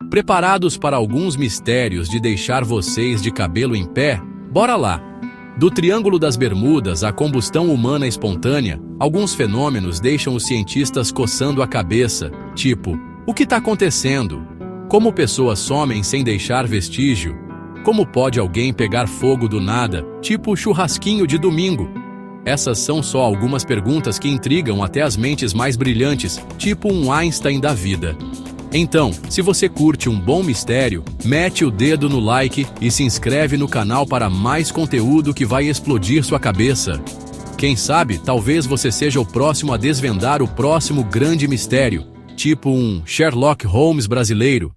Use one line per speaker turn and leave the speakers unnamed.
Preparados para alguns mistérios de deixar vocês de cabelo em pé? Bora lá! Do Triângulo das Bermudas à combustão humana espontânea, alguns fenômenos deixam os cientistas coçando a cabeça, tipo, o que está acontecendo? Como pessoas somem sem deixar vestígio? Como pode alguém pegar fogo do nada, tipo churrasquinho de domingo? Essas são só algumas perguntas que intrigam até as mentes mais brilhantes, tipo um Einstein da vida. Então, se você curte um bom mistério, mete o dedo no like e se inscreve no canal para mais conteúdo que vai explodir sua cabeça. Quem sabe, talvez você seja o próximo a desvendar o próximo grande mistério, tipo um Sherlock Holmes brasileiro.